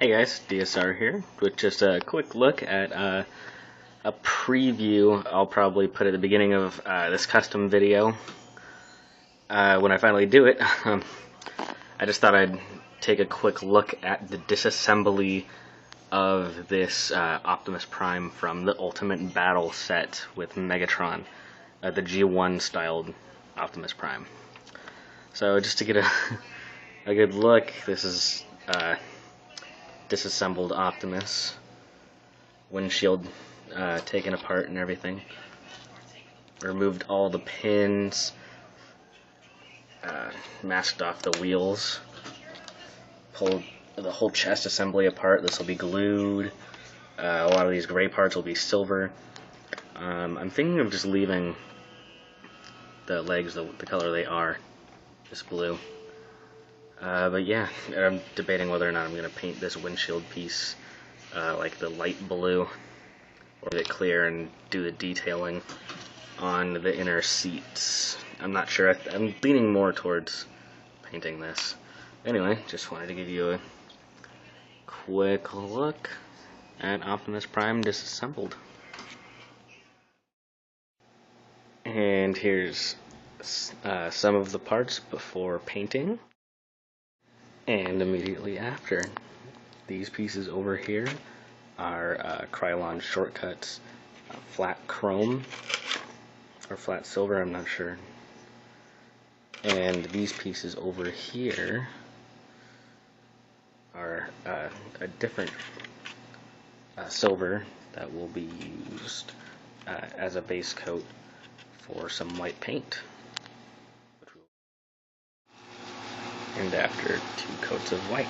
Hey guys, DSR here with just a quick look at a preview I'll probably put at the beginning of this custom video. When I finally do it, I just thought I'd take a quick look at the disassembly of this Optimus Prime from the Ultimate Battle set with Megatron, the G1 styled Optimus Prime. So just to get a good look, this is disassembled Optimus, windshield taken apart and everything. Removed all the pins, masked off the wheels, pulled the whole chest assembly apart. This will be glued. A lot of these gray parts will be silver. I'm thinking of just leaving the legs the color they are, just blue. But yeah, I'm debating whether or not I'm going to paint this windshield piece like the light blue, or leave it clear and do the detailing on the inner seats. I'm not sure. I'm leaning more towards painting this. Anyway, just wanted to give you a quick look at Optimus Prime disassembled. And here's some of the parts before painting. And immediately after. These pieces over here are Krylon shortcuts, flat chrome, or flat silver, I'm not sure. And these pieces over here are a different silver that will be used as a base coat for some white paint. And after 2 coats of white.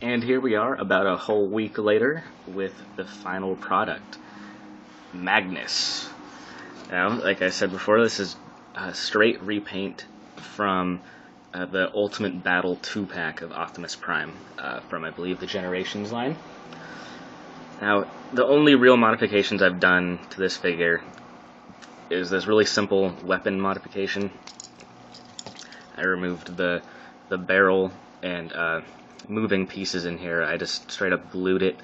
And here we are about a whole week later with the final product, Magnus. Now, like I said before, this is a straight repaint from the Ultimate Battle 2-pack of Optimus Prime from, I believe, the Generations line. Now, the only real modifications I've done to this figure is this really simple weapon modification. I removed the barrel and moving pieces in here. I just straight up glued it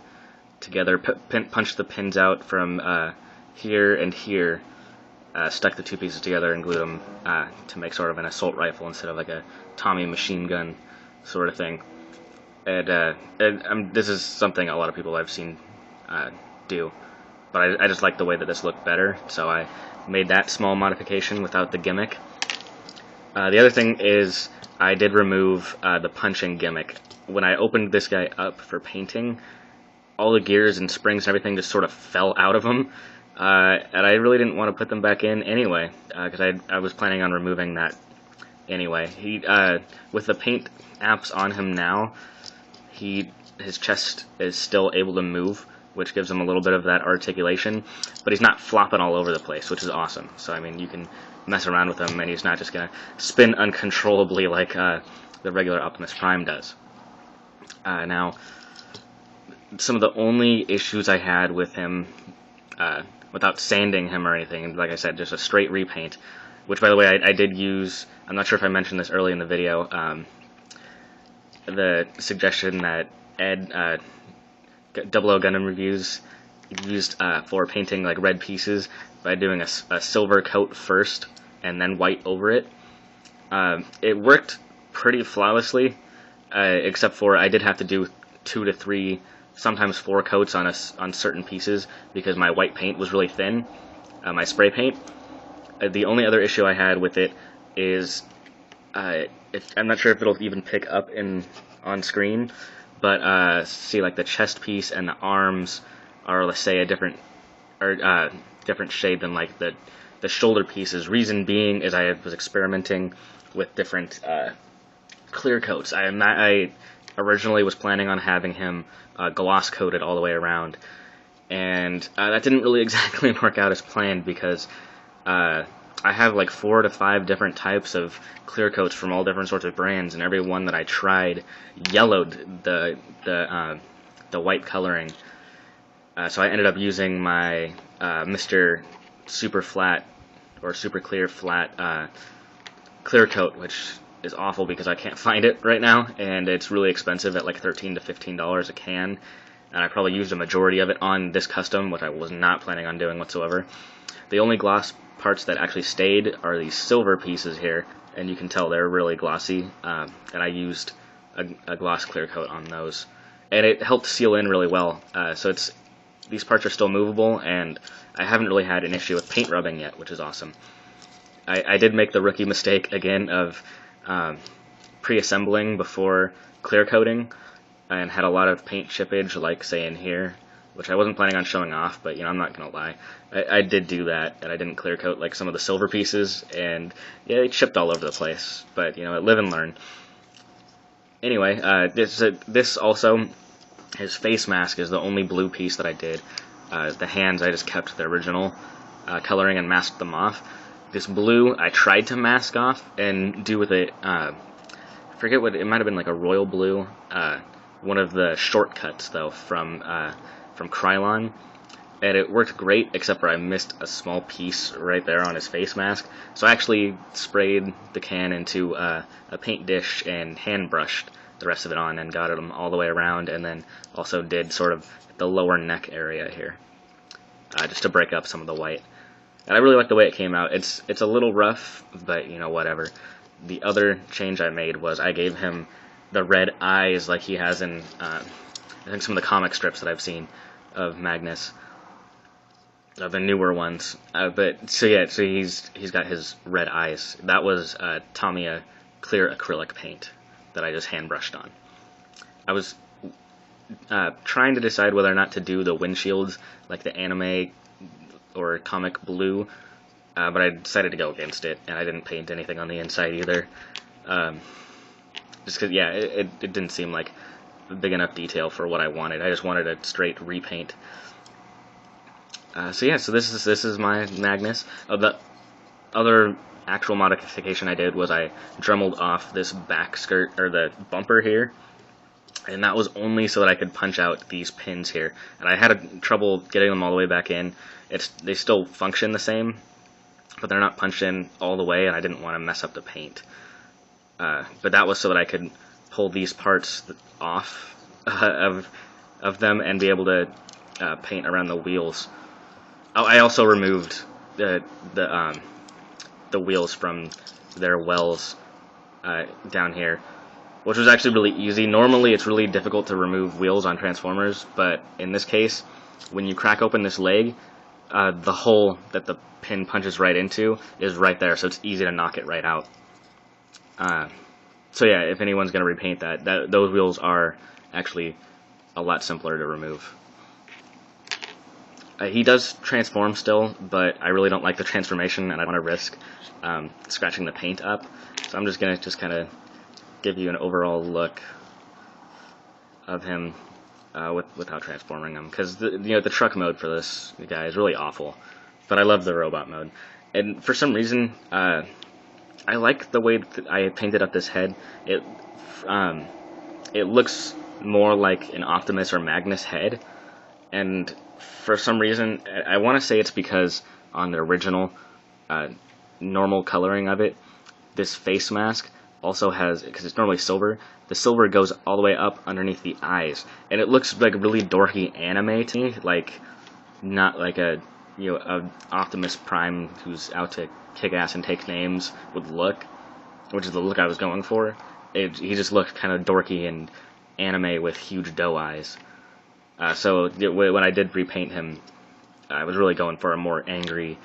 together, punched the pins out from here and here, stuck the 2 pieces together and glued them to make sort of an assault rifle instead of like a Tommy machine gun sort of thing. And this is something a lot of people I've seen do, but I just like the way that this looked better, so I made that small modification without the gimmick. The other thing is I did remove the punching gimmick. When I opened this guy up for painting, all the gears and springs and everything just sort of fell out of him, and I really didn't want to put them back in anyway, because I was planning on removing that anyway. With the paint apps on him now, his chest is still able to move, which gives him a little bit of that articulation, but he's not flopping all over the place, which is awesome. So I mean, you can mess around with him and he's not just gonna spin uncontrollably like the regular Optimus Prime does. Now, some of the only issues I had with him, without sanding him or anything, like I said, just a straight repaint, which by the way I did use. I'm not sure if I mentioned this early in the video, the suggestion that Ed, Double O Gundam Reviews, used for painting like red pieces by doing a silver coat first and then white over it. It worked pretty flawlessly, except for I did have to do 2 to 3, sometimes 4 coats on certain pieces because my white paint was really thin, my spray paint. The only other issue I had with it is I'm not sure if it'll even pick up on screen, but see, like the chest piece and the arms are, let's say, a different shade than like the shoulder pieces. Reason being is I was experimenting with different clear coats. I originally was planning on having him gloss coated all the way around, and that didn't really exactly work out as planned because I have like 4 to 5 different types of clear coats from all different sorts of brands, and every one that I tried yellowed the white coloring. So I ended up using my Mr. Super Flat or super clear flat clear coat, which is awful because I can't find it right now, and it's really expensive at like $13 to $15 a can, and I probably used a majority of it on this custom, which I was not planning on doing whatsoever. The only gloss parts that actually stayed are these silver pieces here, and you can tell they're really glossy, and I used a gloss clear coat on those, and it helped seal in really well. So these parts are still movable, and I haven't really had an issue with paint rubbing yet, which is awesome. I did make the rookie mistake again of pre-assembling before clear coating, and had a lot of paint chippage, like say in here, which I wasn't planning on showing off, but I'm not gonna lie, I did do that, and I didn't clear coat like some of the silver pieces, and yeah, they chipped all over the place. But live and learn. Anyway, this also, his face mask is the only blue piece that I did. The hands, I just kept the original coloring and masked them off. This blue, I tried to mask off and do with it, I forget what, it might have been like a royal blue, one of the shortcuts though from Krylon, and it worked great except for I missed a small piece right there on his face mask, so I actually sprayed the can into a paint dish and hand brushed the rest of it on and got them all the way around, and then also did sort of the lower neck area here, just to break up some of the white. And I really like the way it came out. It's a little rough, but whatever. The other change I made was I gave him the red eyes like he has in I think some of the comic strips that I've seen of Magnus, the newer ones. So he's got his red eyes. That was Tamiya clear acrylic paint that I just hand brushed on. I was trying to decide whether or not to do the windshields like the anime or comic blue, but I decided to go against it, and I didn't paint anything on the inside either. Just because, yeah, it didn't seem like a big enough detail for what I wanted. I just wanted a straight repaint. So this is my Magnus. The other actual modification I did was I dremeled off this back skirt, or the bumper here, and that was only so that I could punch out these pins here. And I had trouble getting them all the way back in. They still function the same, but they're not punched in all the way, and I didn't want to mess up the paint. But that was so that I could pull these parts off of them and be able to paint around the wheels. Oh, I also removed the wheels from their wells down here, which was actually really easy. Normally it's really difficult to remove wheels on Transformers, but in this case, when you crack open this leg, the hole that the pin punches right into is right there, so it's easy to knock it right out. So yeah, if anyone's going to repaint those wheels are actually a lot simpler to remove. He does transform still, but I really don't like the transformation, and I don't want to risk scratching the paint up. So I'm just going to kind of give you an overall look of him without transforming him, because the truck mode for this guy is really awful. But I love the robot mode, and for some reason I like the way that I painted up this head. It looks more like an Optimus or Magnus head, and for some reason, I want to say it's because on the original normal coloring of it, this face mask also has, because it's normally silver, the silver goes all the way up underneath the eyes, and it looks like really dorky anime to me, like not like a Optimus Prime who's out to kick ass and take names would look, which is the look I was going for. He just looked kind of dorky and anime with huge doe eyes. So when I did repaint him, I was really going for a more angry,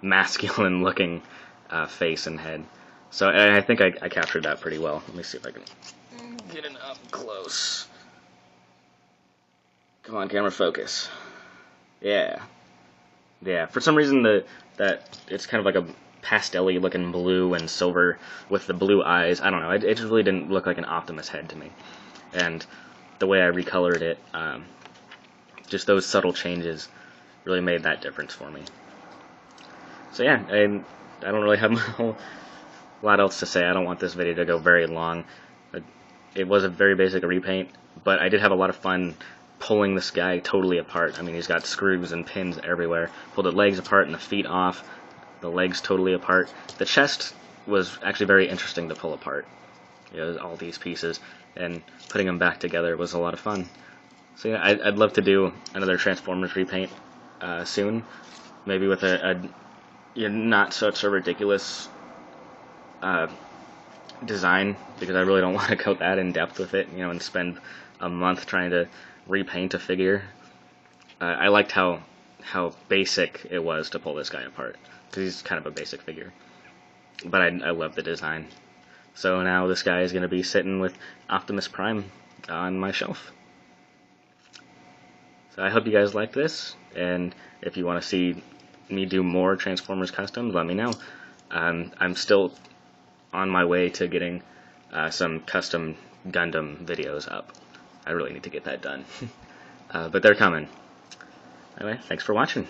masculine-looking face and head. So I think I captured that pretty well. Let me see if I can get it up close. Come on, camera, focus. Yeah. For some reason that it's kind of like a pastel-y looking blue and silver with the blue eyes. I don't know. It just really didn't look like an Optimus head to me. And the way I recolored it, just those subtle changes really made that difference for me. So yeah, I don't really have a whole lot else to say. I don't want this video to go very long. It was a very basic repaint, but I did have a lot of fun pulling this guy totally apart. I mean, he's got screws and pins everywhere. Pulled the legs apart and the feet off. The legs totally apart. The chest was actually very interesting to pull apart. You know, all these pieces, and putting them back together was a lot of fun. So yeah, I'd love to do another Transformers repaint soon, maybe with a not such a ridiculous design, because I really don't want to go that in depth with it, you know, and spend a month trying to repaint a figure. I liked how basic it was to pull this guy apart, because he's kind of a basic figure. But I love the design. So now this guy is going to be sitting with Optimus Prime on my shelf. So I hope you guys like this, and if you want to see me do more Transformers customs, let me know. I'm still on my way to getting some custom Gundam videos up. I really need to get that done. But they're coming. Anyway, thanks for watching.